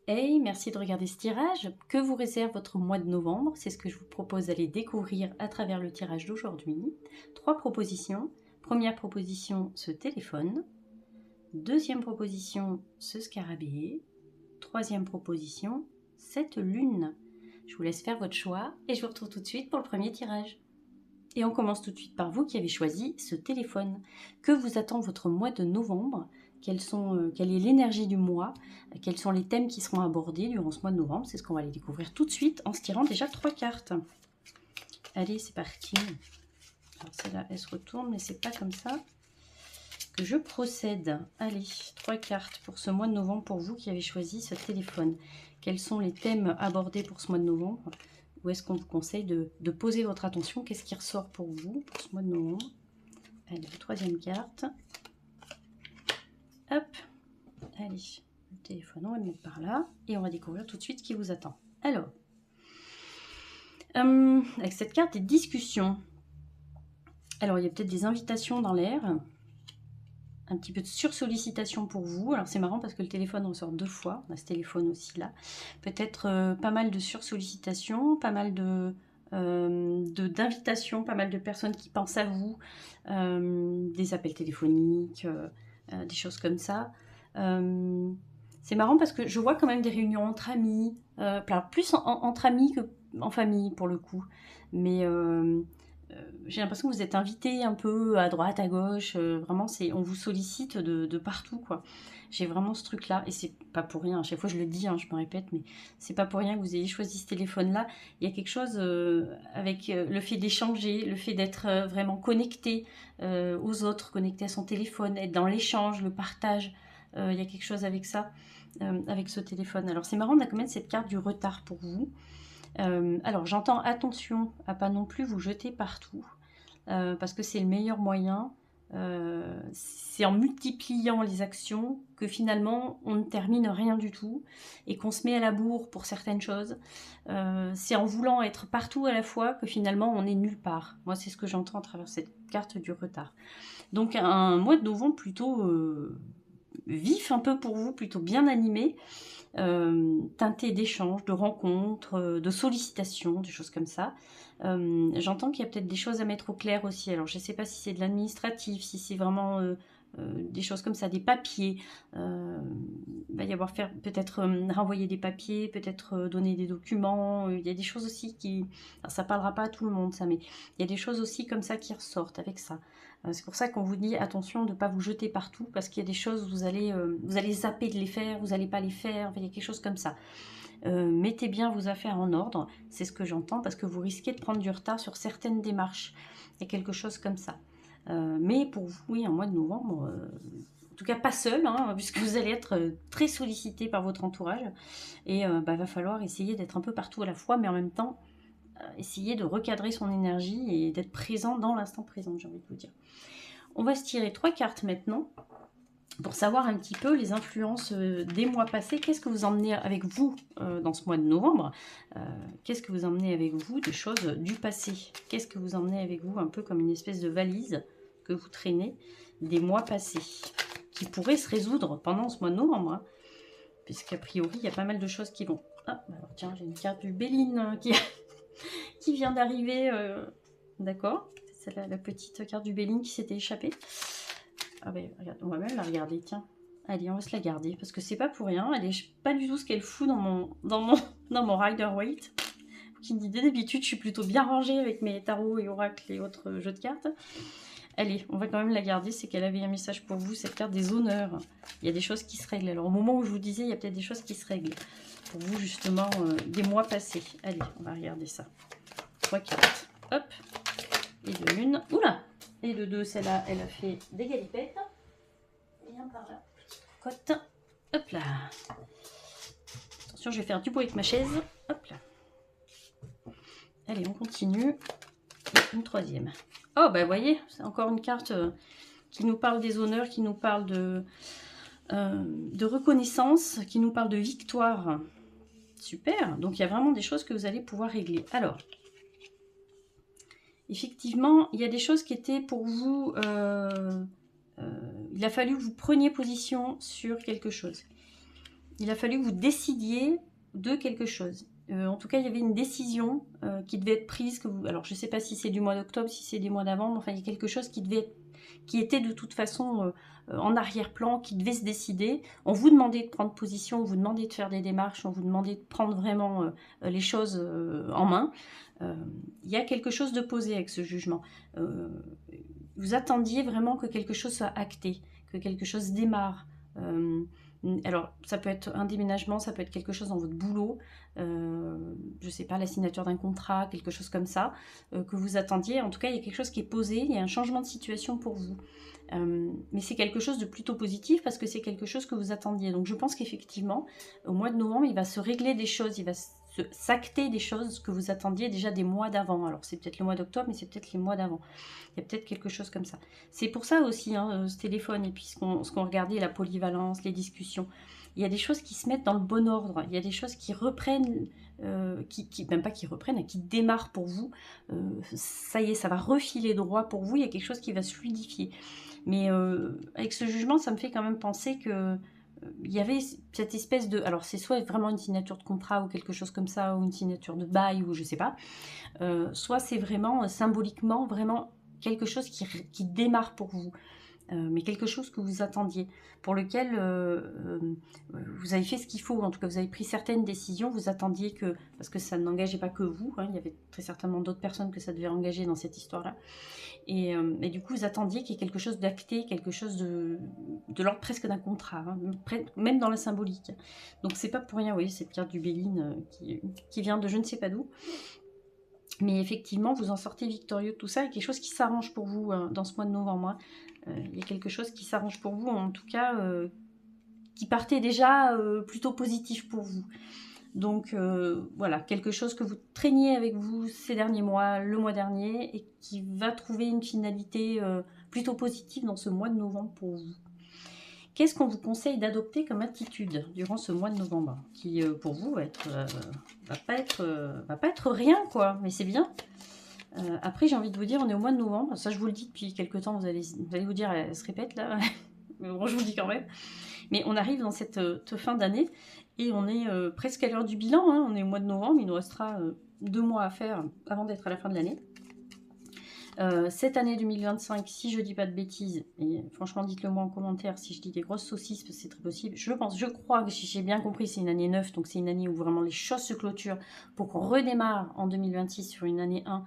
Hey, merci de regarder ce tirage. Que vous réserve votre mois de novembre? C'est ce que je vous propose d'aller découvrir à travers le tirage d'aujourd'hui. 3 propositions. Première proposition, ce téléphone. Deuxième proposition, ce scarabée. Troisième proposition, cette lune. Je vous laisse faire votre choix et je vous retrouve tout de suite pour le premier tirage. Et on commence tout de suite par vous qui avez choisi ce téléphone. Que vous attend votre mois de novembre? Quelle est l'énergie du mois? Quels sont les thèmes qui seront abordés durant ce mois de novembre? C'est ce qu'on va aller découvrir tout de suite en se tirant déjà 3 cartes. Allez, c'est parti. Alors celle-là, elle se retourne, mais c'est pas comme ça que je procède. Allez, 3 cartes pour ce mois de novembre pour vous qui avez choisi ce téléphone. Quels sont les thèmes abordés pour ce mois de novembre? Où est-ce qu'on vous conseille de poser votre attention? Qu'est-ce qui ressort pour vous pour ce mois de novembre? Allez, troisième carte. Hop. Allez, le téléphone, on va le mettre par là. Et on va découvrir tout de suite ce qui vous attend. Alors, avec cette carte, des discussions. Alors, il y a peut-être des invitations dans l'air. Un petit peu de sursollicitation pour vous. Alors c'est marrant parce que le téléphone ressort 2 fois. On a ce téléphone aussi là. Peut-être pas mal de sursollicitation, pas mal d'invitations, pas mal de personnes qui pensent à vous, des appels téléphoniques, des choses comme ça. C'est marrant parce que je vois quand même des réunions entre amis, plus entre amis qu'en famille pour le coup. Mais j'ai l'impression que vous êtes invité un peu à droite, à gauche. Vraiment, on vous sollicite de partout, quoi. J'ai vraiment ce truc-là. Et c'est pas pour rien. À chaque fois, je le dis, hein, je me répète, mais c'est pas pour rien que vous ayez choisi ce téléphone-là. Il y a quelque chose avec le fait d'échanger, le fait d'être vraiment connecté aux autres, connecté à son téléphone, être dans l'échange, le partage. Il y a quelque chose avec ça, avec ce téléphone. Alors, c'est marrant, on a quand même cette carte du retard pour vous. Alors j'entends attention à pas non plus vous jeter partout, parce que c'est le meilleur moyen. C'est en multipliant les actions que finalement on ne termine rien du tout et qu'on se met à la bourre pour certaines choses. C'est en voulant être partout à la fois que finalement on est nulle part. Moi c'est ce que j'entends à travers cette carte du retard. Donc un mois de novembre plutôt vif un peu pour vous, plutôt bien animé, teinté d'échanges, de rencontres, de sollicitations, des choses comme ça. J'entends qu'il y a peut-être des choses à mettre au clair aussi. Alors je ne sais pas si c'est de l'administratif, si c'est vraiment des choses comme ça, des papiers. Il va y avoir peut-être renvoyer des papiers, peut-être donner des documents. Il y a des choses aussi qui... Alors, ça ne parlera pas à tout le monde ça, mais il y a des choses aussi comme ça qui ressortent avec ça. C'est pour ça qu'on vous dit attention de ne pas vous jeter partout, parce qu'il y a des choses, vous allez zapper de les faire, vous n'allez pas les faire, enfin, il y a quelque chose comme ça. Mettez bien vos affaires en ordre, c'est ce que j'entends, parce que vous risquez de prendre du retard sur certaines démarches. Il y a quelque chose comme ça. Mais pour vous, oui, en mois de novembre, en tout cas pas seul, hein, puisque vous allez être très sollicité par votre entourage. Et va falloir essayer d'être un peu partout à la fois, mais en même temps, essayer de recadrer son énergie et d'être présent dans l'instant présent, j'ai envie de vous dire. On va se tirer 3 cartes maintenant pour savoir un petit peu les influences des mois passés. Qu'est-ce que vous emmenez avec vous dans ce mois de novembre? Qu'est-ce que vous emmenez avec vous des choses du passé? Qu'est-ce que vous emmenez avec vous un peu comme une espèce de valise que vous traînez des mois passés qui pourraient se résoudre pendant ce mois de novembre, hein, puisqu'a priori il y a pas mal de choses qui vont... Ah, alors tiens, j'ai une carte du Béline qui vient d'arriver. D'accord, c'est la petite carte du Béline qui s'était échappée. Ah ben, regarde, on va même la regarder, tiens. Allez, on va se la garder, parce que c'est pas pour rien. Elle est pas du tout ce qu'elle fout dans mon Rider-Waite. Qui me dit, d'habitude, je suis plutôt bien rangée avec mes tarots et oracles et autres jeux de cartes. Allez, on va quand même la garder, c'est qu'elle avait un message pour vous, cette carte des honneurs. Il y a des choses qui se règlent. Alors, au moment où je vous disais, il y a peut-être des choses qui se règlent. Pour vous, justement, des mois passés. Allez, on va regarder ça. 3 cartes. Hop. Et de 1. Oula. Et de 2, celle-là, elle a fait des galipettes. Et un par là. Cote. Hop là. Attention, je vais faire du bruit avec ma chaise. Hop là. Allez, on continue. Et une troisième. Oh, bah, vous voyez, c'est encore une carte qui nous parle des honneurs, qui nous parle de reconnaissance, qui nous parle de victoire. Super. Donc, il y a vraiment des choses que vous allez pouvoir régler. Alors, effectivement, il y a des choses qui étaient pour vous... il a fallu que vous preniez position sur quelque chose. il a fallu que vous décidiez de quelque chose. En tout cas, il y avait une décision qui devait être prise. Alors, je ne sais pas si c'est du mois d'octobre, si c'est des mois d'avant, mais enfin, il y a quelque chose qui était de toute façon en arrière-plan, qui devait se décider. On vous demandait de prendre position, on vous demandait de faire des démarches, on vous demandait de prendre vraiment les choses en main. Il y a quelque chose de posé avec ce jugement. Vous attendiez vraiment que quelque chose soit acté, que quelque chose démarre. Alors, ça peut être un déménagement, ça peut être quelque chose dans votre boulot, je ne sais pas, la signature d'un contrat, quelque chose comme ça, que vous attendiez. En tout cas, il y a quelque chose qui est posé, il y a un changement de situation pour vous. Mais c'est quelque chose de plutôt positif parce que c'est quelque chose que vous attendiez. Donc, je pense qu'effectivement, au mois de novembre, il va se régler des choses, il va s'acter des choses que vous attendiez déjà des mois d'avant. Alors, c'est peut-être le mois d'octobre, mais c'est peut-être les mois d'avant. Il y a peut-être quelque chose comme ça. C'est pour ça aussi, hein, ce téléphone, et puis ce qu'on regardait, la polyvalence, les discussions. Il y a des choses qui se mettent dans le bon ordre. Il y a des choses qui reprennent, même pas qui reprennent, qui démarrent pour vous. Ça y est, ça va refiler droit pour vous. Il y a quelque chose qui va se fluidifier. Mais avec ce jugement, ça me fait quand même penser que il y avait cette espèce de... Alors, c'est soit vraiment une signature de contrat ou quelque chose comme ça, ou une signature de bail, ou je sais pas. Soit c'est vraiment symboliquement, vraiment quelque chose qui démarre pour vous. Mais quelque chose que vous attendiez, pour lequel vous avez fait ce qu'il faut, en tout cas vous avez pris certaines décisions, vous attendiez que, parce que ça n'engageait pas que vous, hein, il y avait très certainement d'autres personnes que ça devait engager dans cette histoire-là, et du coup vous attendiez qu'il y ait quelque chose d'acté, quelque chose de l'ordre presque d'un contrat, hein, même dans la symbolique. Donc c'est pas pour rien, oui, cette carte du Béline qui vient de je ne sais pas d'où. Mais effectivement, vous en sortez victorieux de tout ça, et quelque chose qui s'arrange pour vous dans ce mois de novembre. Hein. Il y a quelque chose qui s'arrange pour vous, en tout cas, qui partait déjà plutôt positif pour vous. Donc voilà, quelque chose que vous traîniez avec vous ces derniers mois, le mois dernier, et qui va trouver une finalité plutôt positive dans ce mois de novembre pour vous. Qu'est-ce qu'on vous conseille d'adopter comme attitude durant ce mois de novembre, qui pour vous va pas être rien, quoi, mais c'est bien. Après, j'ai envie de vous dire, on est au mois de novembre, ça je vous le dis depuis quelques temps, vous allez vous dire, elle se répète là, mais bon, je vous le dis quand même. Mais on arrive dans cette fin d'année, et on est presque à l'heure du bilan, hein. On est au mois de novembre, il nous restera 2 mois à faire avant d'être à la fin de l'année. Cette année 2025, si je dis pas de bêtises, et franchement dites-le moi en commentaire si je dis des grosses saucisses, parce que c'est très possible, je crois que si j'ai bien compris, c'est une année 9, donc c'est une année où vraiment les choses se clôturent pour qu'on redémarre en 2026 sur une année 1,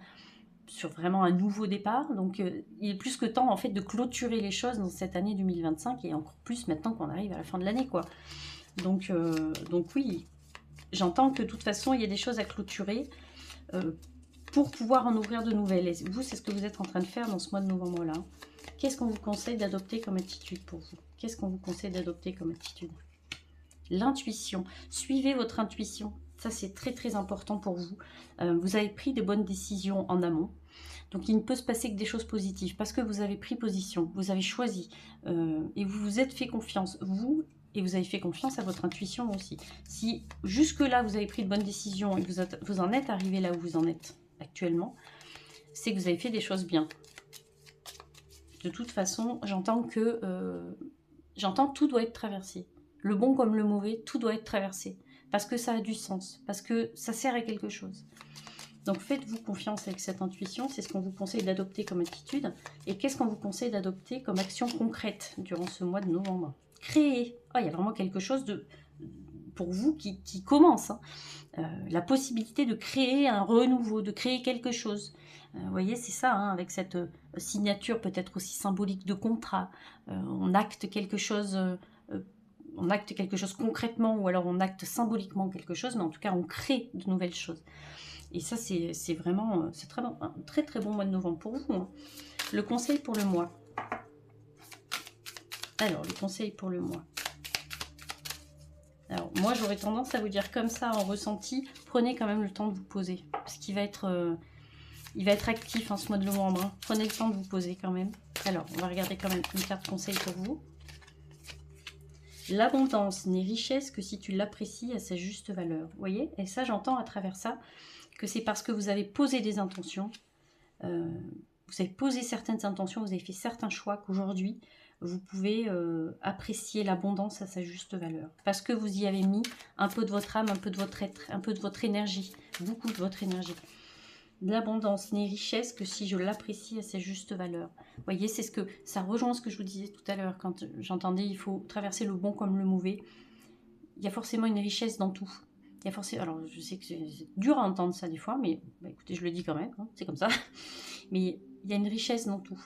sur vraiment un nouveau départ. Donc il est plus que temps en fait de clôturer les choses dans cette année 2025, et encore plus maintenant qu'on arrive à la fin de l'année, quoi. Donc oui, j'entends que de toute façon il y a des choses à clôturer pour pouvoir en ouvrir de nouvelles. Et vous, c'est ce que vous êtes en train de faire dans ce mois de novembre-là. Qu'est-ce qu'on vous conseille d'adopter comme attitude pour vous? Qu'est-ce qu'on vous conseille d'adopter comme attitude? L'intuition. Suivez votre intuition. Ça, c'est très très important pour vous. Vous avez pris des bonnes décisions en amont. Donc, il ne peut se passer que des choses positives parce que vous avez pris position, vous avez choisi et vous vous êtes fait confiance. Et vous avez fait confiance à votre intuition aussi. Si jusque-là, vous avez pris de bonnes décisions et que vous en êtes arrivé là où vous en êtes actuellement, c'est que vous avez fait des choses bien. De toute façon, j'entends que tout doit être traversé. Le bon comme le mauvais, tout doit être traversé. Parce que ça a du sens, parce que ça sert à quelque chose. Donc faites-vous confiance avec cette intuition, c'est ce qu'on vous conseille d'adopter comme attitude. Et qu'est-ce qu'on vous conseille d'adopter comme action concrète durant ce mois de novembre? Créer. Oh, il y a vraiment quelque chose pour vous qui commence. Hein. La possibilité de créer un renouveau, de créer quelque chose. Vous voyez, c'est ça, hein, avec cette signature peut-être aussi symbolique de contrat. On acte quelque chose concrètement, ou alors on acte symboliquement quelque chose, mais en tout cas on crée de nouvelles choses. Et ça, c'est vraiment un très très bon mois de novembre pour vous. Hein. Le conseil pour le mois. Alors, le conseil pour le mois. Alors, moi, j'aurais tendance à vous dire comme ça, en ressenti, prenez quand même le temps de vous poser. Parce qu'il va être actif ce mois de novembre. Hein. Prenez le temps de vous poser quand même. Alors, on va regarder quand même une carte conseil pour vous. L'abondance n'est richesse que si tu l'apprécies à sa juste valeur. Vous voyez? Et ça, j'entends à travers ça que c'est parce que vous avez posé des intentions, vous avez posé certaines intentions, vous avez fait certains choix qu'aujourd'hui, vous pouvez apprécier l'abondance à sa juste valeur. Parce que vous y avez mis un peu de votre âme, un peu de votre être, un peu de votre énergie, beaucoup de votre énergie. L'abondance n'est richesse que si je l'apprécie à sa juste valeur. Vous voyez, c'est ce que ça rejoint ce que je vous disais tout à l'heure quand j'entendais il faut traverser le bon comme le mauvais. Il y a forcément une richesse dans tout. Il y a forcément, alors je sais que c'est dur à entendre ça des fois, mais bah, écoutez, je le dis quand même, hein, c'est comme ça. Mais il y a une richesse dans tout.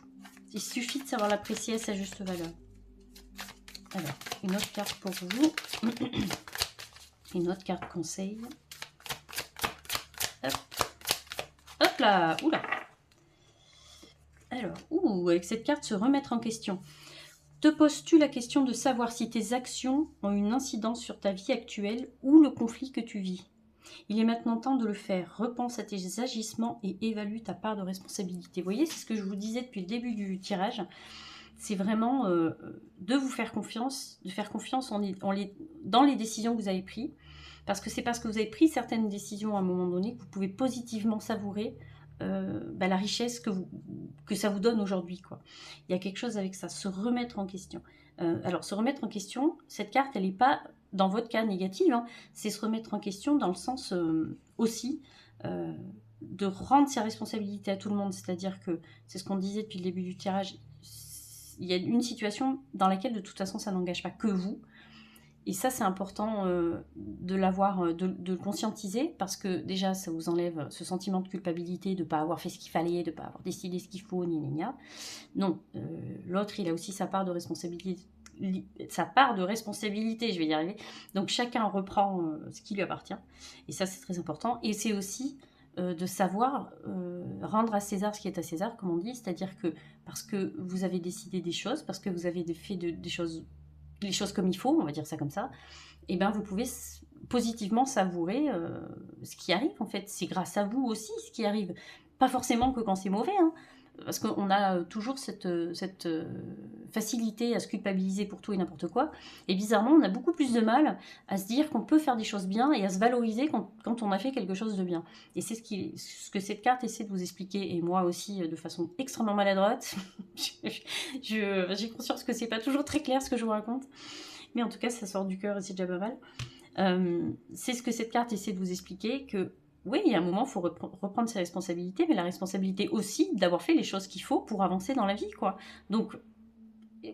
Il suffit de savoir l'apprécier à sa juste valeur. Alors, une autre carte pour vous. Une autre carte conseil. Hop. Hop là. Oula. Alors, avec cette carte, se remettre en question. Te poses-tu la question de savoir si tes actions ont une incidence sur ta vie actuelle ou le conflit que tu vis? Il est maintenant temps de le faire. Repense à tes agissements et évalue ta part de responsabilité. Vous voyez, c'est ce que je vous disais depuis le début du tirage. C'est vraiment de vous faire confiance, de faire confiance dans les décisions que vous avez prises. Parce que c'est parce que vous avez pris certaines décisions à un moment donné que vous pouvez positivement savourer la richesse que ça vous donne aujourd'hui, quoi. Il y a quelque chose avec ça, se remettre en question. Alors, se remettre en question, cette carte, elle n'est pas, dans votre cas, négative, hein, c'est se remettre en question dans le sens aussi de rendre ses responsabilités à tout le monde. C'est-à-dire que, c'est ce qu'on disait depuis le début du tirage, il y a une situation dans laquelle, de toute façon, ça n'engage pas que vous. Et ça, c'est important de l'avoir, de le conscientiser, parce que déjà, ça vous enlève ce sentiment de culpabilité de ne pas avoir fait ce qu'il fallait, de ne pas avoir décidé ce qu'il faut, ni. Non, l'autre, il a aussi sa part de responsabilité, je vais y arriver. Donc, chacun reprend ce qui lui appartient. Et ça, c'est très important. Et c'est aussi de savoir rendre à César ce qui est à César, comme on dit, c'est-à-dire que parce que vous avez décidé des choses, parce que vous avez fait des choses, les choses comme il faut, on va dire ça comme ça, et bien vous pouvez positivement savourer ce qui arrive, en fait. C'est grâce à vous aussi ce qui arrive. Pas forcément que quand c'est mauvais, hein, parce qu'on a toujours cette facilité à se culpabiliser pour tout et n'importe quoi. Et bizarrement, on a beaucoup plus de mal à se dire qu'on peut faire des choses bien et à se valoriser quand on a fait quelque chose de bien. Et c'est ce que cette carte essaie de vous expliquer, et moi aussi de façon extrêmement maladroite. J'ai conscience que c'est pas toujours très clair ce que je vous raconte, mais en tout cas ça sort du cœur et c'est déjà pas mal. C'est ce que cette carte essaie de vous expliquer, que oui, il y a un moment, il faut reprendre ses responsabilités, mais la responsabilité aussi d'avoir fait les choses qu'il faut pour avancer dans la vie, quoi. Donc,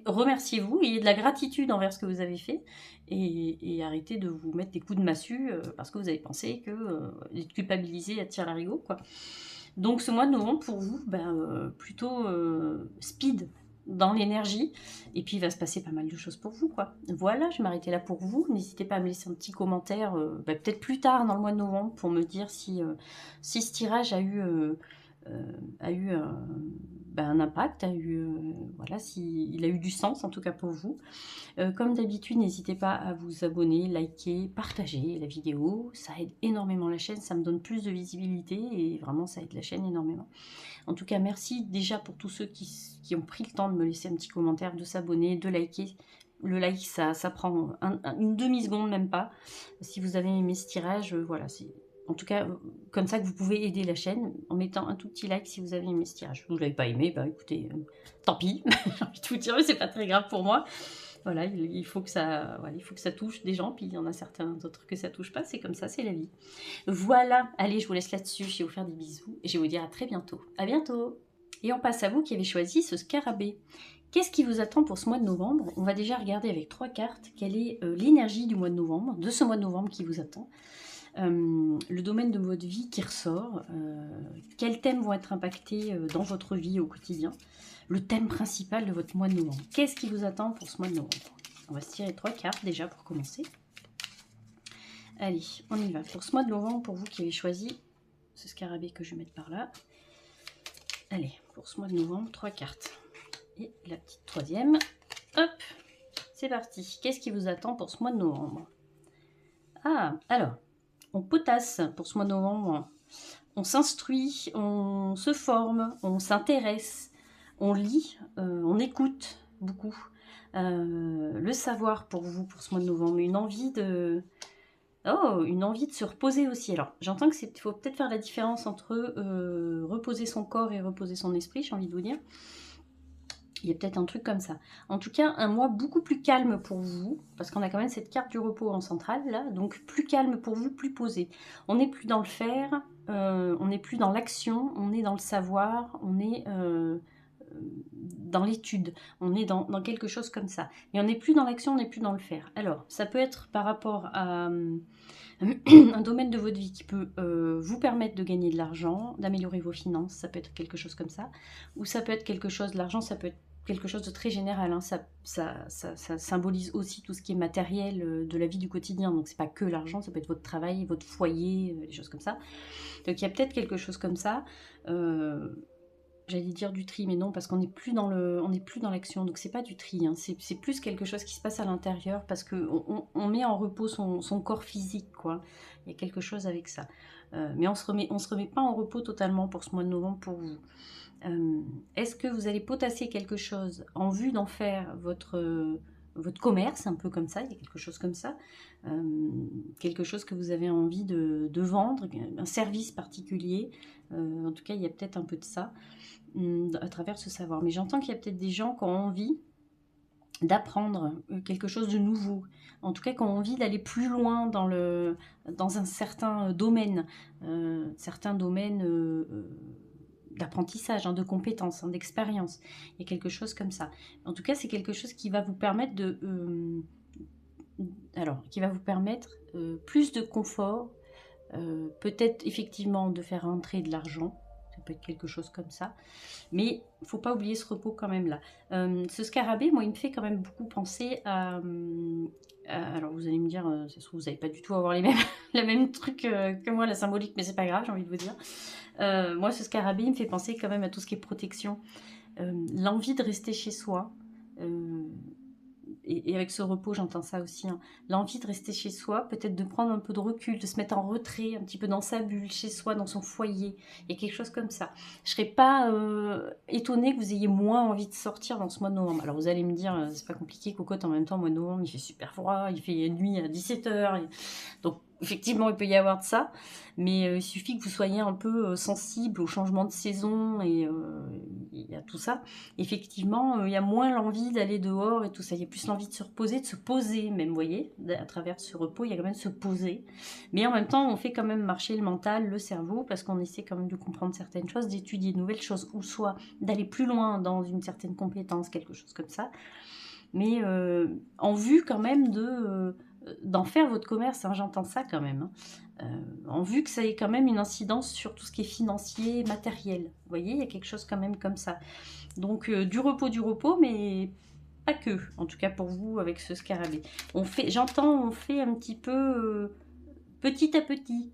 remerciez-vous, ayez de la gratitude envers ce que vous avez fait, et arrêtez de vous mettre des coups de massue parce que vous avez pensé que être culpabilisé attire l'arigot, quoi. Donc, ce mois de novembre, pour vous, plutôt speed dans l'énergie, et puis il va se passer pas mal de choses pour vous, quoi. Voilà, je vais m'arrêter là pour vous. N'hésitez pas à me laisser un petit commentaire peut-être plus tard dans le mois de novembre pour me dire si ce tirage a eu un impact, voilà, s'il a eu du sens en tout cas pour vous. Comme d'habitude, n'hésitez pas à vous abonner, liker, partager la vidéo, ça aide énormément la chaîne, ça me donne plus de visibilité et vraiment ça aide la chaîne énormément. En tout cas, merci déjà pour tous ceux qui ont pris le temps de me laisser un petit commentaire, de s'abonner, de liker. Le like, ça prend une demi-seconde, même pas. Si vous avez aimé ce tirage, voilà, c'est en tout cas comme ça que vous pouvez aider la chaîne, en mettant un tout petit like si vous avez aimé ce tirage. Si vous ne l'avez pas aimé, écoutez, tant pis, j'ai envie de vous dire, mais c'est pas très grave pour moi. Voilà, il faut que ça touche des gens, puis il y en a certains d'autres que ça touche pas, c'est comme ça, c'est la vie. Voilà, allez, je vous laisse là-dessus, je vais vous faire des bisous, et je vais vous dire à très bientôt. À bientôt. Et on passe à vous qui avez choisi ce scarabée. Qu'est-ce qui vous attend pour ce mois de novembre? On va déjà regarder avec 3 cartes quelle est l'énergie du mois de novembre, de ce mois de novembre qui vous attend. Le domaine de votre vie qui ressort, quels thèmes vont être impactés dans votre vie au quotidien, le thème principal de votre mois de novembre. Qu'est-ce qui vous attend pour ce mois de novembre? On va se tirer 3 cartes déjà pour commencer. Allez, on y va. Pour ce mois de novembre, pour vous qui avez choisi ce scarabée que je vais mettre par là. Allez, pour ce mois de novembre, 3 cartes. Et la petite troisième. Hop, c'est parti. Qu'est-ce qui vous attend pour ce mois de novembre? Ah, alors, on potasse pour ce mois de novembre. On s'instruit, on se forme, on s'intéresse, on lit, on écoute beaucoup. Le savoir pour vous, pour ce mois de novembre, une envie de se reposer aussi. Alors, j'entends qu'il faut peut-être faire la différence entre reposer son corps et reposer son esprit, j'ai envie de vous dire. Il y a peut-être un truc comme ça. En tout cas, un mois beaucoup plus calme pour vous, parce qu'on a quand même cette carte du repos en centrale, là, donc plus calme pour vous, plus posé. On n'est plus dans le faire, on n'est plus dans l'action, on est dans le savoir, on est dans l'étude, on est dans quelque chose comme ça. Et on n'est plus dans l'action, on n'est plus dans le faire. Alors, ça peut être par rapport à un domaine de votre vie qui peut vous permettre de gagner de l'argent, d'améliorer vos finances, ça peut être quelque chose comme ça, ou ça peut être quelque chose, l'argent, ça peut être quelque chose de très général, hein. Ça symbolise aussi tout ce qui est matériel de la vie du quotidien, donc c'est pas que l'argent, ça peut être votre travail, votre foyer, des choses comme ça. Donc il y a peut-être quelque chose comme ça, j'allais dire du tri, mais non, parce qu'on n'est plus dans l'action, donc c'est pas du tri, hein. C'est plus quelque chose qui se passe à l'intérieur, parce qu'on met en repos son corps physique, quoi. Il y a quelque chose avec ça. Mais on se remet pas en repos totalement pour ce mois de novembre pour vous. Est-ce que vous allez potasser quelque chose en vue d'en faire votre commerce, un peu comme ça, il y a quelque chose comme ça, quelque chose que vous avez envie de vendre, un service particulier, en tout cas il y a peut-être un peu de ça à travers ce savoir. Mais j'entends qu'il y a peut-être des gens qui ont envie d'apprendre quelque chose de nouveau, en tout cas qui ont envie d'aller plus loin dans un certain domaine, d'apprentissage, hein, de compétences, hein, d'expérience. Il y a quelque chose comme ça. En tout cas, c'est quelque chose qui va vous permettre plus de confort, peut-être effectivement de faire rentrer de l'argent. Ça peut être quelque chose comme ça. Mais il ne faut pas oublier ce repos quand même là. Ce scarabée, moi, il me fait quand même beaucoup penser alors vous allez me dire, ça se trouve, vous n'allez pas du tout avoir les mêmes trucs que moi, la symbolique, mais c'est pas grave, j'ai envie de vous dire. Moi, ce scarabée, il me fait penser quand même à tout ce qui est protection. L'envie de rester chez soi. Et avec ce repos, j'entends ça aussi, hein. L'envie de rester chez soi, peut-être de prendre un peu de recul, de se mettre en retrait, un petit peu dans sa bulle, chez soi, dans son foyer. Il y a quelque chose comme ça. Je ne serais pas étonnée que vous ayez moins envie de sortir dans ce mois de novembre. Alors vous allez me dire, c'est pas compliqué, cocotte, en même temps, mois de novembre, il fait super froid, il fait nuit à 17h. Donc effectivement, il peut y avoir de ça, mais il suffit que vous soyez un peu sensible au changement de saison et à tout ça. Effectivement, il y a moins l'envie d'aller dehors et tout ça. Il y a plus l'envie de se reposer, de se poser même, vous voyez, à travers ce repos, il y a quand même se poser. Mais en même temps, on fait quand même marcher le mental, le cerveau, parce qu'on essaie quand même de comprendre certaines choses, d'étudier de nouvelles choses, ou soit d'aller plus loin dans une certaine compétence, quelque chose comme ça. Mais en vue quand même d'en faire votre commerce, hein, j'entends ça quand même, hein. En vue que ça ait quand même une incidence sur tout ce qui est financier, matériel. Vous voyez, il y a quelque chose quand même comme ça. Donc du repos, mais pas que, en tout cas pour vous avec ce scarabée. On fait un petit peu petit à petit.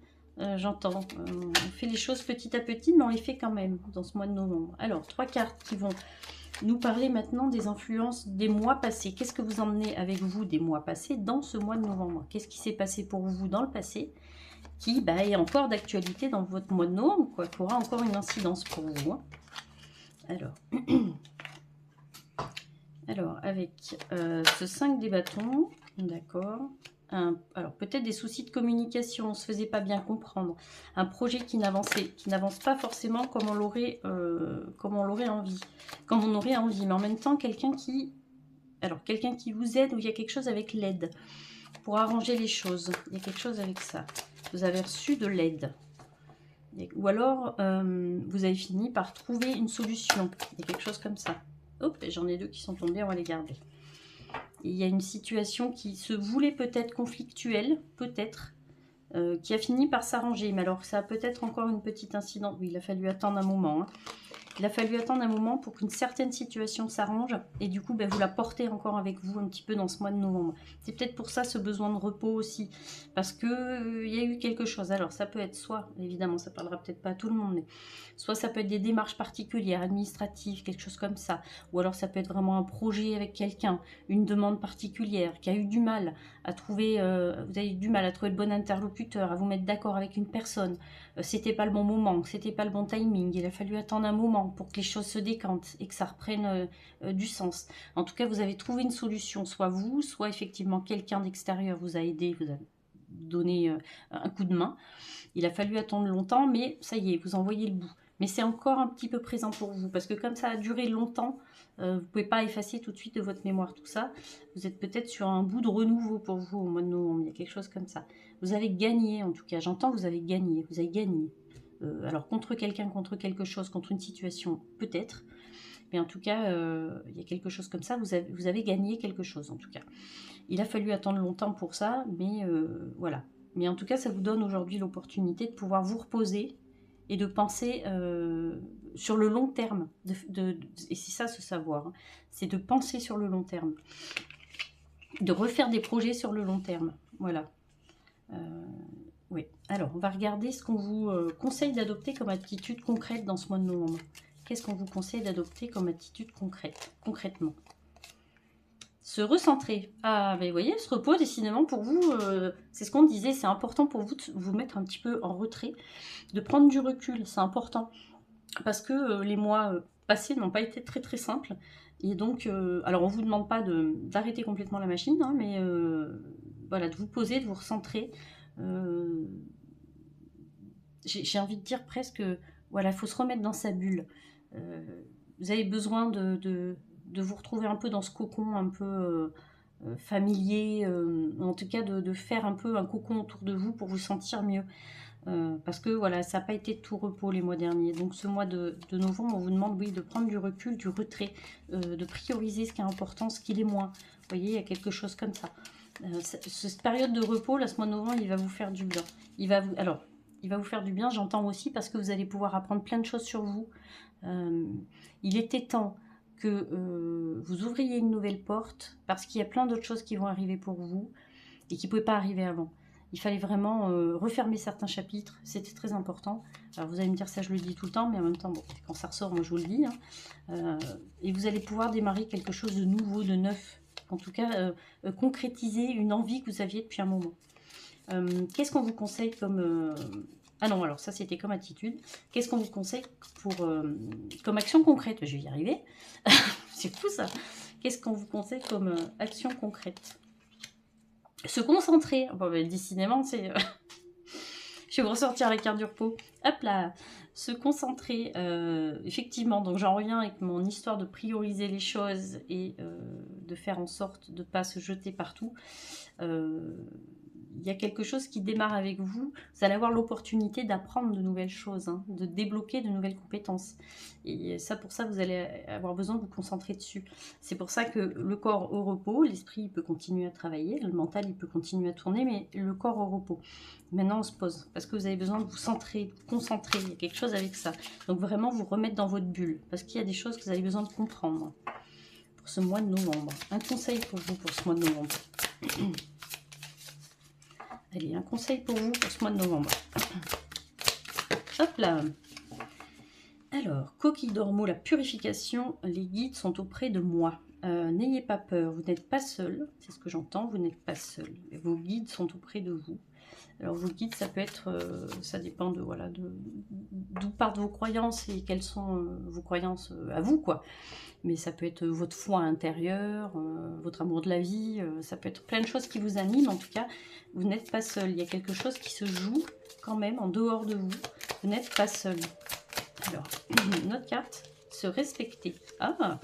J'entends. On fait les choses petit à petit, mais on les fait quand même dans ce mois de novembre. Alors, 3 cartes qui vont nous parler maintenant des influences des mois passés. Qu'est-ce que vous emmenez avec vous des mois passés dans ce mois de novembre? Qu'est-ce qui s'est passé pour vous dans le passé qui est encore d'actualité dans votre mois de novembre, quoi, qui aura encore une incidence pour vous, hein. Alors avec ce 5 des bâtons, d'accord. Alors peut-être des soucis de communication, on ne se faisait pas bien comprendre, un projet qui n'avance pas forcément comme on l'aurait envie, comme on aurait envie, mais en même temps quelqu'un qui vous aide, ou il y a quelque chose avec l'aide pour arranger les choses, il y a quelque chose avec ça, vous avez reçu de l'aide, ou alors vous avez fini par trouver une solution, il y a quelque chose comme ça. Hop, j'en ai 2 qui sont tombés, on va les garder. Il y a une situation qui se voulait peut-être conflictuelle, peut-être, qui a fini par s'arranger. Mais alors, ça a peut-être encore une petite incidence. Oui, il a fallu attendre un moment, hein. Il a fallu attendre un moment pour qu'une certaine situation s'arrange. Et du coup, vous la portez encore avec vous un petit peu dans ce mois de novembre. C'est peut-être pour ça ce besoin de repos aussi. Parce que il y a eu quelque chose. Alors, ça peut être soit, évidemment, ça parlera peut-être pas à tout le monde, mais soit ça peut être des démarches particulières, administratives, quelque chose comme ça. Ou alors ça peut être vraiment un projet avec quelqu'un, une demande particulière, qui a eu du mal à trouver, vous avez eu du mal à trouver le bon interlocuteur, à vous mettre d'accord avec une personne. C'était pas le bon moment, c'était pas le bon timing. Il a fallu attendre un moment pour que les choses se décantent et que ça reprenne du sens. En tout cas, vous avez trouvé une solution, soit vous, soit effectivement quelqu'un d'extérieur vous a aidé, vous a donné un coup de main. Il a fallu attendre longtemps, mais ça y est, vous en voyez le bout. mais c'est encore un petit peu présent pour vous, parce que comme ça a duré longtemps, vous ne pouvez pas effacer tout de suite de votre mémoire tout ça. Vous êtes peut-être sur un bout de renouveau pour vous au mois de novembre, il y a quelque chose comme ça. Vous avez gagné, en tout cas, j'entends vous avez gagné, vous avez gagné. Alors contre quelqu'un, contre quelque chose, contre une situation, peut-être, mais en tout cas, il y a quelque chose comme ça, vous avez gagné quelque chose, en tout cas. Il a fallu attendre longtemps pour ça, mais voilà. Mais en tout cas, ça vous donne aujourd'hui l'opportunité de pouvoir vous reposer et de penser sur le long terme. Et c'est ça, ce savoir, hein, c'est de penser sur le long terme. De refaire des projets sur le long terme. Voilà. Oui. Alors, on va regarder ce qu'on vous conseille d'adopter comme attitude concrète dans ce mois de novembre. Qu'est-ce qu'on vous conseille d'adopter comme attitude concrètement? Se recentrer. Ah, mais vous voyez, ce repos, décidément, pour vous, c'est ce qu'on disait, c'est important pour vous de vous mettre un petit peu en retrait, de prendre du recul, c'est important. Parce que les mois passés n'ont pas été très très simples. Et donc, alors on ne vous demande pas d'arrêter complètement la machine, hein, mais voilà, de vous poser, de vous recentrer. J'ai envie de dire presque, voilà, il faut se remettre dans sa bulle. Vous avez besoin de vous retrouver un peu dans ce cocon un peu familier, en tout cas de faire un peu un cocon autour de vous pour vous sentir mieux. Parce que voilà, ça n'a pas été tout repos les mois derniers. Donc ce mois de novembre, on vous demande oui, de prendre du recul, du retrait, de prioriser ce qui est important, ce qui l'est moins. Vous voyez, il y a quelque chose comme ça. Cette période de repos, là, ce mois de novembre, il va vous faire du bien. Il va vous faire du bien, j'entends aussi, parce que vous allez pouvoir apprendre plein de choses sur vous. Il était temps que vous ouvriez une nouvelle porte, parce qu'il y a plein d'autres choses qui vont arriver pour vous et qui ne pouvaient pas arriver avant. Il fallait vraiment refermer certains chapitres, c'était très important. Alors vous allez me dire ça, je le dis tout le temps, mais en même temps, bon, quand ça ressort, moi je vous le dis. Hein. Et vous allez pouvoir démarrer quelque chose de nouveau, de neuf. En tout cas, concrétiser une envie que vous aviez depuis un moment. Qu'est-ce qu'on vous conseille comme... Ah non, alors ça c'était comme attitude. Qu'est-ce qu'on vous conseille comme action concrète? Je vais y arriver. C'est fou ça. Qu'est-ce qu'on vous conseille comme action concrète? Se concentrer. Bon, ben, décidément, c'est... Je vais vous ressortir la carte du repos. Hop là. Se concentrer. Effectivement, donc j'en reviens avec mon histoire de prioriser les choses et de faire en sorte de ne pas se jeter partout. Il y a quelque chose qui démarre avec vous. Vous allez avoir l'opportunité d'apprendre de nouvelles choses, hein, de débloquer de nouvelles compétences. Et ça, pour ça, vous allez avoir besoin de vous concentrer dessus. C'est pour ça que le corps au repos, l'esprit il peut continuer à travailler, le mental il peut continuer à tourner, mais le corps au repos. Maintenant, on se pose, parce que vous avez besoin de vous centrer, de vous concentrer. Il y a quelque chose avec ça. Donc vraiment, vous remettre dans votre bulle, parce qu'il y a des choses que vous avez besoin de comprendre pour ce mois de novembre. Un conseil pour vous pour ce mois de novembre. Allez, un conseil pour vous pour ce mois de novembre. Hop là. Alors, coquille d'ormeau, la purification, les guides sont auprès de moi. N'ayez pas peur, vous n'êtes pas seul, c'est ce que j'entends, vous n'êtes pas seul. Vos guides sont auprès de vous. Alors vos guides, ça peut être, ça dépend de voilà, d'où partent vos croyances et quelles sont vos croyances à vous, quoi. Mais ça peut être votre foi intérieure, votre amour de la vie, ça peut être plein de choses qui vous animent. En tout cas, vous n'êtes pas seul. Il y a quelque chose qui se joue quand même en dehors de vous. Vous n'êtes pas seul. Alors, notre carte, se respecter. Ah,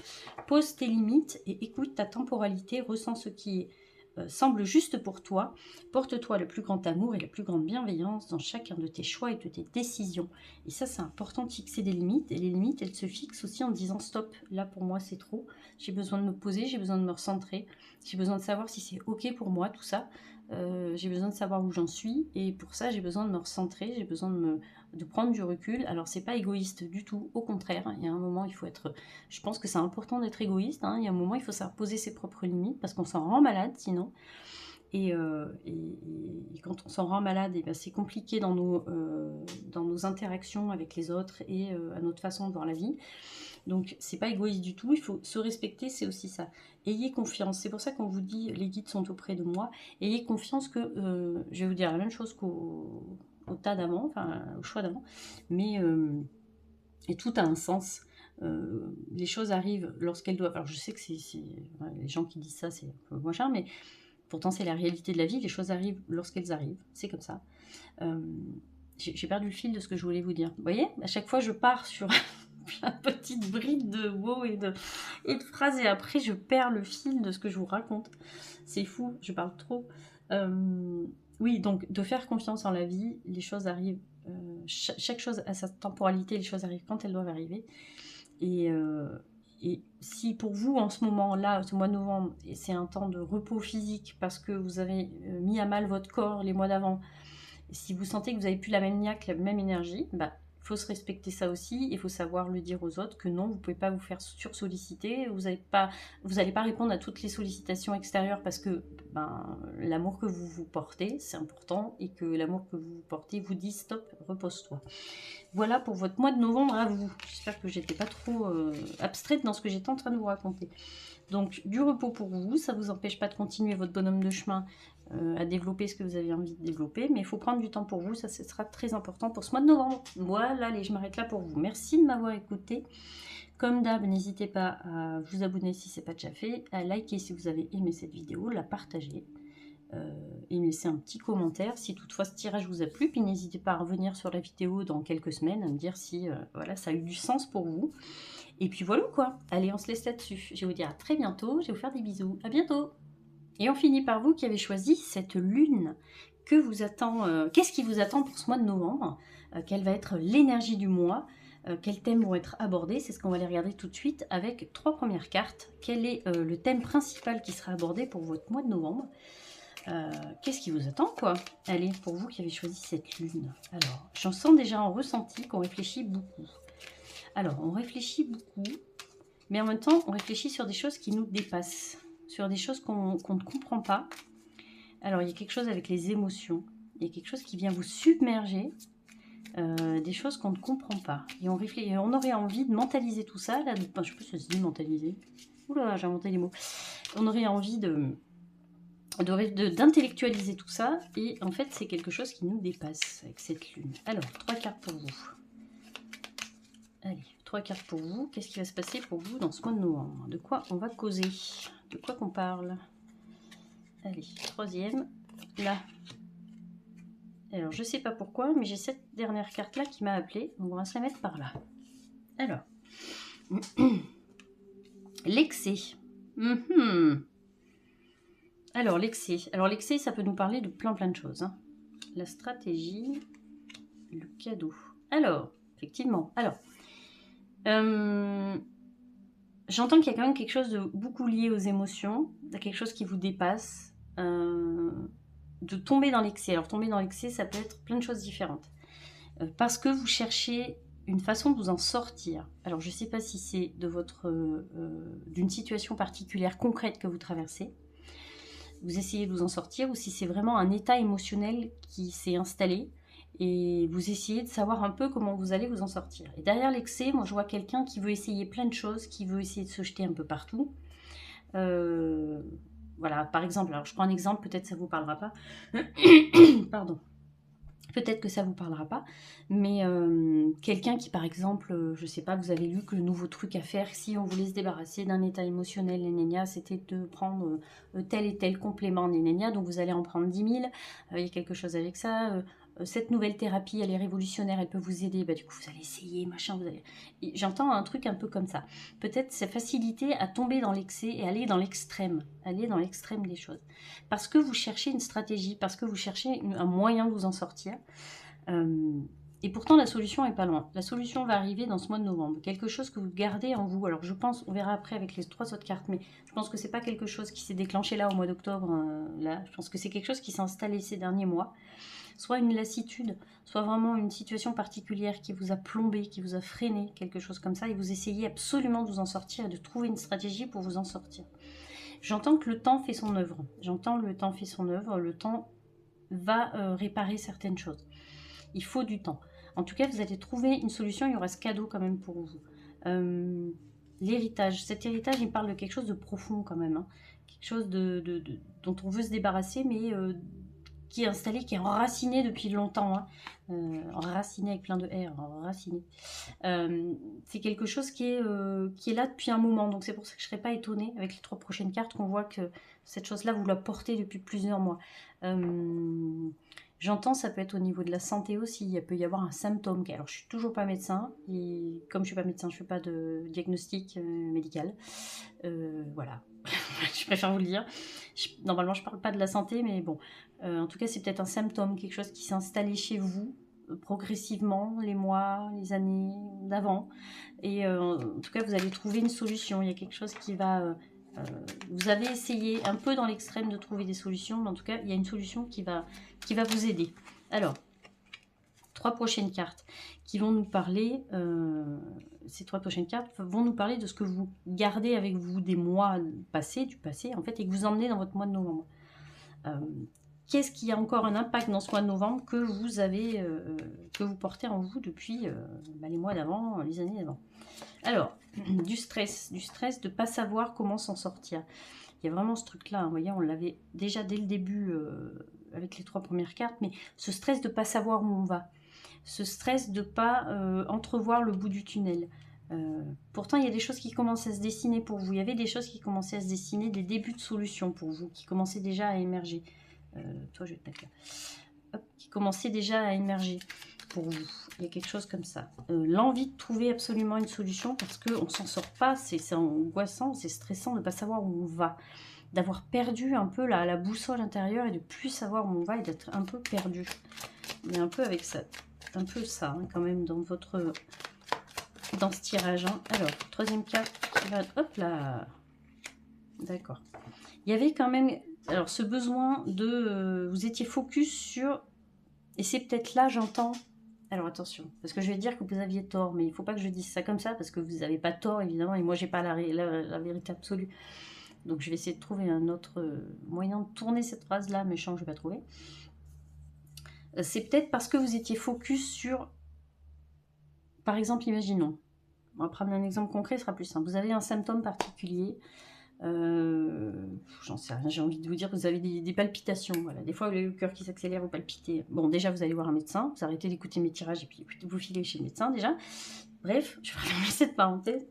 pose tes limites et écoute ta temporalité, ressens ce qui semble juste pour toi. Porte-toi le plus grand amour et la plus grande bienveillance dans chacun de tes choix et de tes décisions. Et ça, c'est important de fixer des limites. Et les limites, elles se fixent aussi en disant stop, là pour moi c'est trop. J'ai besoin de me poser, j'ai besoin de me recentrer. J'ai besoin de savoir si c'est ok pour moi, tout ça. J'ai besoin de savoir où j'en suis. Et pour ça, j'ai besoin de me recentrer, j'ai besoin de prendre du recul. Alors c'est pas égoïste du tout, au contraire, il y a un moment il faut être, je pense que c'est important d'être égoïste, hein. Il y a un moment il faut savoir poser ses propres limites parce qu'on s'en rend malade sinon, et quand on s'en rend malade, et ben c'est compliqué dans nos interactions avec les autres et à notre façon de voir la vie. Donc c'est pas égoïste du tout, il faut se respecter, c'est aussi ça. Ayez confiance, c'est pour ça qu'on vous dit les guides sont auprès de moi. Ayez confiance que, je vais vous dire la même chose qu'au tas d'avant, enfin au choix d'avant, mais et tout a un sens. Les choses arrivent lorsqu'elles doivent. Alors je sais que c'est les gens qui disent ça, c'est un peu machin, mais pourtant c'est la réalité de la vie. Les choses arrivent lorsqu'elles arrivent, c'est comme ça. j'ai perdu le fil de ce que je voulais vous dire. Vous voyez, à chaque fois, je pars sur une petite bride de mots et de phrases, et après, je perds le fil de ce que je vous raconte. C'est fou, je parle trop. Oui, donc, de faire confiance en la vie, les choses arrivent. Chaque chose a sa temporalité, les choses arrivent quand elles doivent arriver. Et si pour vous, en ce moment-là, ce mois de novembre, c'est un temps de repos physique parce que vous avez mis à mal votre corps les mois d'avant, si vous sentez que vous n'avez plus la même niaque, la même énergie, bah, il faut se respecter ça aussi. Il faut savoir le dire aux autres que non, vous ne pouvez pas vous faire sursolliciter. Vous n'allez pas répondre à toutes les sollicitations extérieures parce que l'amour que vous vous portez, c'est important, et que l'amour que vous portez vous dit stop, repose-toi. Voilà pour votre mois de novembre à vous. J'espère que j'étais pas trop abstraite dans ce que j'étais en train de vous raconter. Donc du repos pour vous, ça ne vous empêche pas de continuer votre bonhomme de chemin à développer ce que vous avez envie de développer, mais il faut prendre du temps pour vous, ça ce sera très important pour ce mois de novembre. Voilà, allez, je m'arrête là pour vous. Merci de m'avoir écouté. Comme d'hab, n'hésitez pas à vous abonner si ce n'est pas déjà fait, à liker si vous avez aimé cette vidéo, la partager, et me laisser un petit commentaire si toutefois ce tirage vous a plu, puis n'hésitez pas à revenir sur la vidéo dans quelques semaines, à me dire si voilà, ça a eu du sens pour vous. Et puis voilà quoi, allez, on se laisse là-dessus. Je vais vous dire à très bientôt, je vais vous faire des bisous, à bientôt. Et on finit par vous qui avez choisi cette lune. Que vous attend, qu'est-ce qui vous attend pour ce mois de novembre? Quelle va être l'énergie du mois? Quels thèmes vont être abordés? C'est ce qu'on va aller regarder tout de suite avec 3 premières cartes. Quel est le thème principal qui sera abordé pour votre mois de novembre? Qu'est-ce qui vous attend quoi? Allez, pour vous qui avez choisi cette lune. Alors, j'en sens déjà en ressenti qu'on réfléchit beaucoup. Alors, on réfléchit beaucoup, mais en même temps, on réfléchit sur des choses qui nous dépassent, sur des choses qu'on ne comprend pas. Alors, il y a quelque chose avec les émotions, il y a quelque chose qui vient vous submerger, des choses qu'on ne comprend pas. Et on aurait envie de mentaliser tout ça, là, je ne sais pas si ça se dit mentaliser. Oula, j'ai inventé les mots. On aurait envie d'intellectualiser tout ça, et en fait, c'est quelque chose qui nous dépasse avec cette lune. Alors, 3 cartes pour vous. Allez, 3 cartes pour vous. Qu'est-ce qui va se passer pour vous dans ce mois de novembre? De quoi on va causer? De quoi qu'on parle? Allez, 3e, là. Alors, je sais pas pourquoi, mais j'ai cette dernière carte-là qui m'a appelée. Donc, on va se la mettre par là. Alors, l'excès. Alors, l'excès. Alors, l'excès, ça peut nous parler de plein de choses. Hein. La stratégie, le cadeau. Alors, effectivement. Alors, j'entends qu'il y a quand même quelque chose de beaucoup lié aux émotions, quelque chose qui vous dépasse, de tomber dans l'excès. Alors tomber dans l'excès, ça peut être plein de choses différentes. Parce que vous cherchez une façon de vous en sortir. Alors je ne sais pas si c'est d'une situation particulière concrète que vous traversez, vous essayez de vous en sortir, ou si c'est vraiment un état émotionnel qui s'est installé, et vous essayez de savoir un peu comment vous allez vous en sortir. Et derrière l'excès, moi je vois quelqu'un qui veut essayer plein de choses, qui veut essayer de se jeter un peu partout. Voilà, par exemple, alors je prends un exemple, peut-être ça ne vous parlera pas. Pardon. Peut-être que ça ne vous parlera pas, mais quelqu'un qui, par exemple, je ne sais pas, vous avez lu que le nouveau truc à faire, si on voulait se débarrasser d'un état émotionnel, nénénia, c'était de prendre tel et tel complément, nénénia, donc vous allez en prendre 10 000, il y a quelque chose avec ça, cette nouvelle thérapie, elle est révolutionnaire, elle peut vous aider, bah, du coup vous allez essayer, machin, vous allez... J'entends un truc un peu comme ça. Peut-être cette facilité à tomber dans l'excès et aller dans l'extrême des choses. Parce que vous cherchez une stratégie, parce que vous cherchez un moyen de vous en sortir. Et pourtant la solution n'est pas loin. La solution va arriver dans ce mois de novembre. Quelque chose que vous gardez en vous. Alors je pense, on verra après avec les 3 autres cartes, mais je pense que c'est pas quelque chose qui s'est déclenché là au mois d'octobre. Là, je pense que c'est quelque chose qui s'est installé ces derniers mois. Soit une lassitude, soit vraiment une situation particulière qui vous a plombé, qui vous a freiné, quelque chose comme ça, et vous essayez absolument de vous en sortir et de trouver une stratégie pour vous en sortir. J'entends que le temps fait son œuvre. J'entends le temps fait son œuvre. Le temps va réparer certaines choses. Il faut du temps. En tout cas, vous allez trouver une solution. Il y aura ce cadeau quand même pour vous. L'héritage. Cet héritage, il parle de quelque chose de profond quand même. Hein. Quelque chose dont on veut se débarrasser, mais qui est installé, qui est enraciné depuis longtemps. Hein. Enraciné avec plein de R. Enraciné. C'est quelque chose qui est là depuis un moment. Donc c'est pour ça que je ne serais pas étonnée avec les 3 prochaines cartes qu'on voit que cette chose-là, vous la portez depuis plusieurs mois. J'entends, ça peut être au niveau de la santé aussi. Il peut y avoir un symptôme. Alors, je suis toujours pas médecin. Et comme je suis pas médecin, je fais pas de diagnostic médical. Voilà. Je préfère vous le dire. Normalement, je parle pas de la santé, mais bon. En tout cas, c'est peut-être un symptôme, quelque chose qui s'est installé chez vous progressivement, les mois, les années d'avant. Et en tout cas, vous allez trouver une solution. Il y a quelque chose qui va... vous avez essayé un peu dans l'extrême de trouver des solutions, mais en tout cas, il y a une solution qui va vous aider. Alors, 3 prochaines cartes qui vont nous parler, ces 3 prochaines cartes vont nous parler de ce que vous gardez avec vous des mois passés, du passé, en fait, et que vous emmenez dans votre mois de novembre. Qu'est-ce qui a encore un impact dans ce mois de novembre que vous avez, que vous portez en vous depuis les mois d'avant, les années d'avant. Alors, du stress de ne pas savoir comment s'en sortir. Il y a vraiment ce truc-là, hein, vous voyez, on l'avait déjà dès le début avec les 3 premières cartes, mais ce stress de ne pas savoir où on va. Ce stress de ne pas entrevoir le bout du tunnel. Pourtant, il y a des choses qui commencent à se dessiner pour vous. Il y avait des choses qui commençaient à se dessiner, des débuts de solutions pour vous, qui commençaient déjà à émerger. Toi, je vais te mettre là. Hop, qui commençaient déjà à émerger pour vous. Il y a quelque chose comme ça. L'envie de trouver absolument une solution parce qu'on ne s'en sort pas. C'est angoissant, c'est stressant de ne pas savoir où on va. D'avoir perdu un peu la boussole intérieure et de ne plus savoir où on va et d'être un peu perdu. Il y a un peu avec ça. Un peu ça, hein, quand même, dans ce tirage. Hein. Alors, 3e carte qui va... Hop là. D'accord. Il y avait quand même... Alors, ce besoin de... vous étiez focus sur... Et c'est peut-être là, j'entends... Alors, attention, parce que je vais dire que vous aviez tort, mais il ne faut pas que je dise ça comme ça, parce que vous n'avez pas tort, évidemment, et moi, j'ai pas la vérité absolue. Donc, je vais essayer de trouver un autre moyen de tourner cette phrase-là, mais je ne vais pas trouver. C'est peut-être parce que vous étiez focus sur... Par exemple, imaginons, on va prendre un exemple concret, ce sera plus simple. Vous avez un symptôme particulier... j'en sais rien, j'ai envie de vous dire que vous avez des palpitations, voilà. Des fois vous avez le cœur qui s'accélère, vous palpitez. Bon, déjà vous allez voir un médecin, vous arrêtez d'écouter mes tirages et puis vous filez chez le médecin déjà. Bref, je vais fermer cette parenthèse.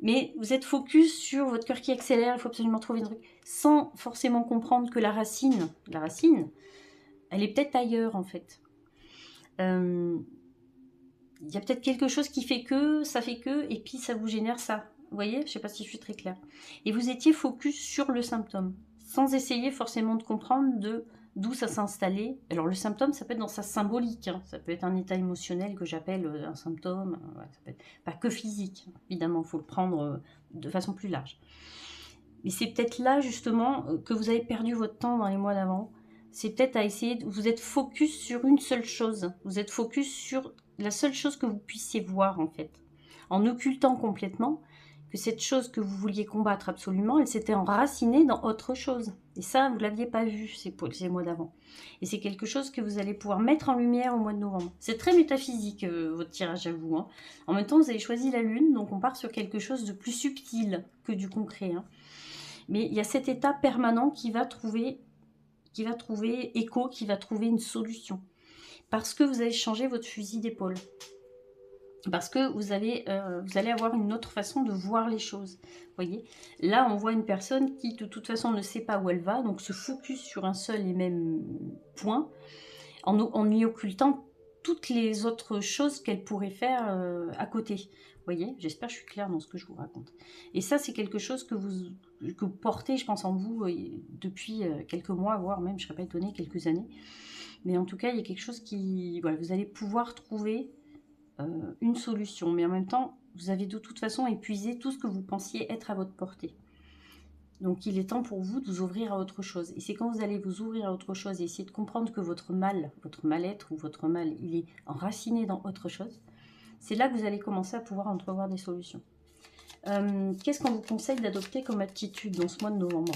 Mais vous êtes focus sur votre cœur qui accélère, il faut absolument trouver un truc, sans forcément comprendre que la racine, elle est peut-être ailleurs en fait. Il y a peut-être quelque chose qui fait que, ça fait que, et puis ça vous génère ça. Vous voyez, je ne sais pas si je suis très claire. Et vous étiez focus sur le symptôme, sans essayer forcément de comprendre d'où ça s'est installé. Alors le symptôme, ça peut être dans sa symbolique, hein. Ça peut être un état émotionnel que j'appelle un symptôme. Ouais, ça peut être pas que physique, évidemment, il faut le prendre de façon plus large. Mais c'est peut-être là justement que vous avez perdu votre temps dans les mois d'avant. C'est peut-être à essayer, vous êtes focus sur une seule chose. Vous êtes focus sur la seule chose que vous puissiez voir en fait. En occultant complètement que cette chose que vous vouliez combattre absolument, elle s'était enracinée dans autre chose. Et ça, vous ne l'aviez pas vu ces mois d'avant. Et c'est quelque chose que vous allez pouvoir mettre en lumière au mois de novembre. C'est très métaphysique, votre tirage à vous. Hein. En même temps, vous avez choisi la lune, donc on part sur quelque chose de plus subtil que du concret. Hein. Mais il y a cet état permanent qui va trouver écho, qui va trouver une solution. Parce que vous avez changé votre fusil d'épaule. Parce que vous allez avoir une autre façon de voir les choses. Voyez, là, on voit une personne qui, de toute façon, ne sait pas où elle va, donc se focus sur un seul et même point, en lui occultant toutes les autres choses qu'elle pourrait faire à côté. Vous voyez, j'espère que je suis claire dans ce que je vous raconte. Et ça, c'est quelque chose que vous portez, je pense, en vous depuis quelques mois, voire même, je ne serais pas étonnée, quelques années. Mais en tout cas, il y a quelque chose qui... Voilà, vous allez pouvoir trouver... une solution, mais en même temps, vous avez de toute façon épuisé tout ce que vous pensiez être à votre portée. Donc il est temps pour vous de vous ouvrir à autre chose. Et c'est quand vous allez vous ouvrir à autre chose et essayer de comprendre que votre mal-être ou votre mal, il est enraciné dans autre chose, c'est là que vous allez commencer à pouvoir entrevoir des solutions. Qu'est-ce qu'on vous conseille d'adopter comme attitude dans ce mois de novembre?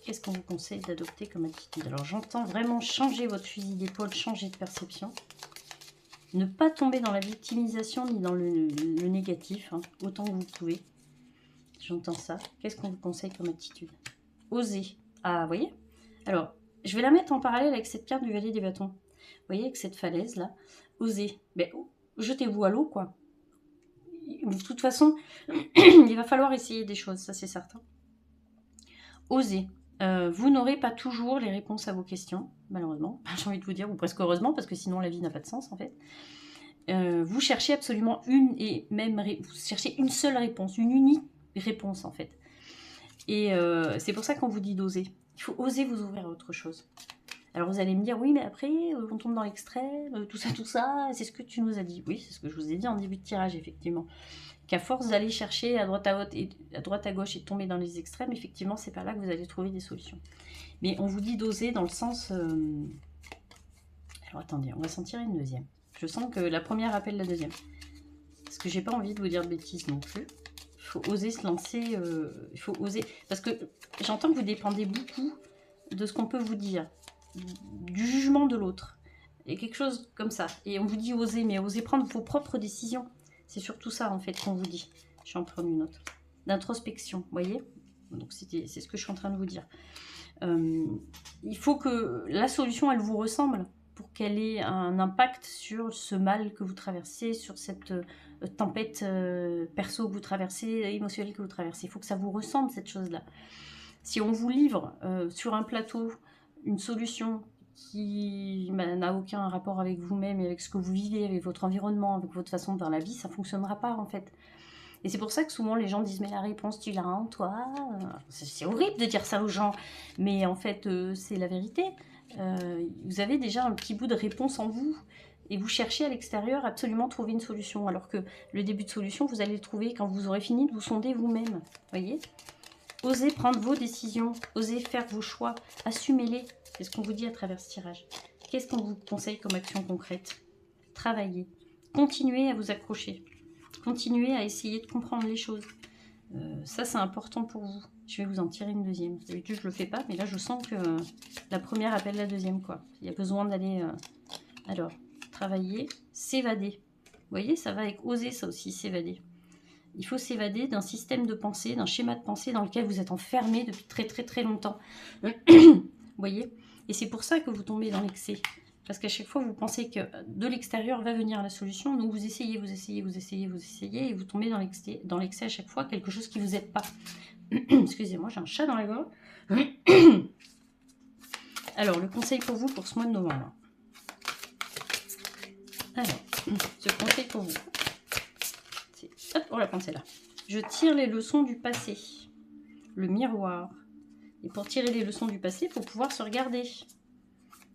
Qu'est-ce qu'on vous conseille d'adopter comme attitude? Alors j'entends vraiment changer votre fusil d'épaule, changer de perception. Ne pas tomber dans la victimisation ni dans le négatif, hein, autant que vous pouvez. J'entends ça. Qu'est-ce qu'on vous conseille comme attitude? Oser. Ah, vous voyez? Alors, je vais la mettre en parallèle avec cette carte du Valet des bâtons. Vous voyez, avec cette falaise-là. Oser. Ben, jetez-vous à l'eau, quoi. De toute façon, il va falloir essayer des choses, ça c'est certain. Oser. Vous n'aurez pas toujours les réponses à vos questions, malheureusement. J'ai envie de vous dire, ou presque heureusement, parce que sinon la vie n'a pas de sens en fait. Vous cherchez absolument vous cherchez une seule réponse, une unique réponse en fait. Et c'est pour ça qu'on vous dit d'oser. Il faut oser vous ouvrir à autre chose. Alors vous allez me dire, oui mais après on tombe dans l'extrême, tout ça, c'est ce que tu nous as dit. Oui, c'est ce que je vous ai dit en début de tirage effectivement. Qu'à force d'aller chercher à droite à gauche et de tomber dans les extrêmes, effectivement c'est par là que vous allez trouver des solutions. Mais on vous dit d'oser dans le sens... Alors attendez, on va s'en tirer une deuxième. Je sens que la première appelle la deuxième. Parce que j'ai pas envie de vous dire de bêtises non plus. Il faut oser se lancer, il faut oser... Parce que j'entends que vous dépendez beaucoup de ce qu'on peut vous dire, du jugement de l'autre. Et quelque chose comme ça. Et on vous dit oser, mais oser prendre vos propres décisions. C'est surtout ça en fait qu'on vous dit. Je vais en prendre une autre. D'introspection, vous voyez? Donc c'est ce que je suis en train de vous dire. Il faut que la solution, elle vous ressemble pour qu'elle ait un impact sur ce mal que vous traversez, sur cette tempête perso que vous traversez, émotionnelle que vous traversez. Il faut que ça vous ressemble, cette chose-là. Si on vous livre sur un plateau une solution qui n'a aucun rapport avec vous-même et avec ce que vous vivez, avec votre environnement, avec votre façon de voir la vie, ça ne fonctionnera pas en fait. Et c'est pour ça que souvent les gens disent « mais la réponse tu l'as en toi ». C'est horrible de dire ça aux gens, mais en fait c'est la vérité. Vous avez déjà un petit bout de réponse en vous et vous cherchez à l'extérieur absolument trouver une solution, alors que le début de solution vous allez le trouver quand vous aurez fini de vous sonder vous-même, voyez. Osez prendre vos décisions, osez faire vos choix, assumez-les. C'est ce qu'on vous dit à travers ce tirage. Qu'est-ce qu'on vous conseille comme action concrète? Travaillez. Continuez à vous accrocher. Continuez à essayer de comprendre les choses. Ça, c'est important pour vous. Je vais vous en tirer une deuxième. D'habitude, je ne le fais pas, mais là, je sens que la première appelle la deuxième, quoi. Il y a besoin d'aller... Alors, travailler, s'évader. Vous voyez, ça va avec oser, ça aussi, s'évader. Il faut s'évader d'un système de pensée, d'un schéma de pensée dans lequel vous êtes enfermé depuis très très très longtemps. Vous voyez? Et c'est pour ça que vous tombez dans l'excès. Parce qu'à chaque fois, vous pensez que de l'extérieur va venir la solution. Donc vous essayez, et vous tombez dans l'excès à chaque fois, quelque chose qui ne vous aide pas. Excusez-moi, j'ai un chat dans la gorge. Alors, le conseil pour vous pour ce mois de novembre. Alors, ce conseil pour vous. Hop, on va prendre celle-là. Je tire les leçons du passé. Le miroir. Et pour tirer les leçons du passé, il faut pouvoir se regarder.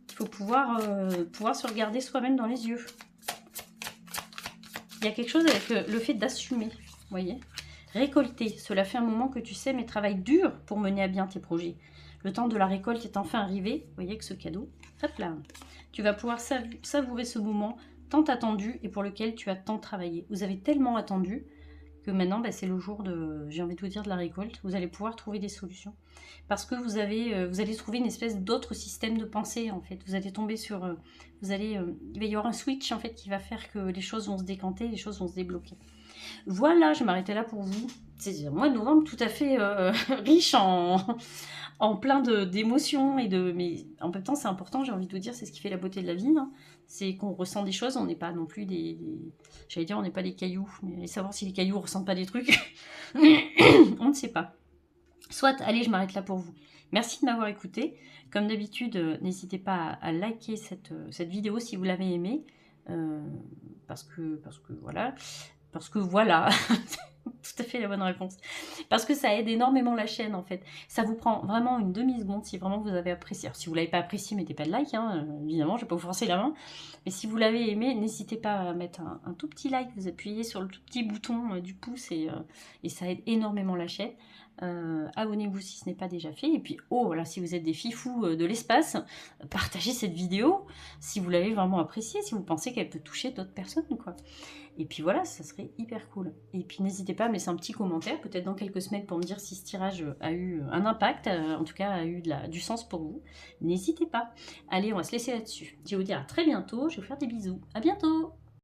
Il faut pouvoir se regarder soi-même dans les yeux. Il y a quelque chose avec le fait d'assumer, vous voyez. Récolter, cela fait un moment que tu sais, mais travaille dur pour mener à bien tes projets. Le temps de la récolte est enfin arrivé, vous voyez, que ce cadeau, hop là. Tu vas pouvoir savourer ce moment tant attendu et pour lequel tu as tant travaillé. Vous avez tellement attendu que maintenant, c'est le jour de, j'ai envie de vous dire, de la récolte. Vous allez pouvoir trouver des solutions. Parce que vous allez trouver une espèce d'autre système de pensée, en fait. Vous allez tomber sur... il va y avoir un switch, en fait, qui va faire que les choses vont se décanter, les choses vont se débloquer. Voilà, je m'arrêtais là pour vous. C'est un mois de novembre tout à fait riche en plein d'émotions et de... Mais en même temps, c'est important, j'ai envie de vous dire, c'est ce qui fait la beauté de la vie. Hein. C'est qu'on ressent des choses, on n'est pas non plus J'allais dire, on n'est pas des cailloux, mais allez savoir si les cailloux ne ressentent pas des trucs. On ne sait pas. Soit, allez, je m'arrête là pour vous. Merci de m'avoir écouté. Comme d'habitude, n'hésitez pas à liker cette vidéo si vous l'avez aimée. Parce que voilà... Parce que voilà, tout à fait la bonne réponse. Parce que ça aide énormément la chaîne en fait. Ça vous prend vraiment une demi-seconde si vraiment vous avez apprécié. Alors, si vous ne l'avez pas apprécié, mettez pas de like, hein, évidemment, je ne vais pas vous forcer la main. Mais si vous l'avez aimé, n'hésitez pas à mettre un tout petit like, vous appuyez sur le tout petit bouton du pouce et ça aide énormément la chaîne. Abonnez-vous si ce n'est pas déjà fait. Et puis, oh voilà, si vous êtes des fifous de l'espace, partagez cette vidéo si vous l'avez vraiment appréciée, si vous pensez qu'elle peut toucher d'autres personnes, quoi. Et puis voilà, ça serait hyper cool. Et puis n'hésitez pas à me laisser un petit commentaire, peut-être dans quelques semaines, pour me dire si ce tirage a eu un impact, en tout cas a eu du sens pour vous. N'hésitez pas. Allez, on va se laisser là-dessus. Je vais vous dire à très bientôt, je vais vous faire des bisous. À bientôt!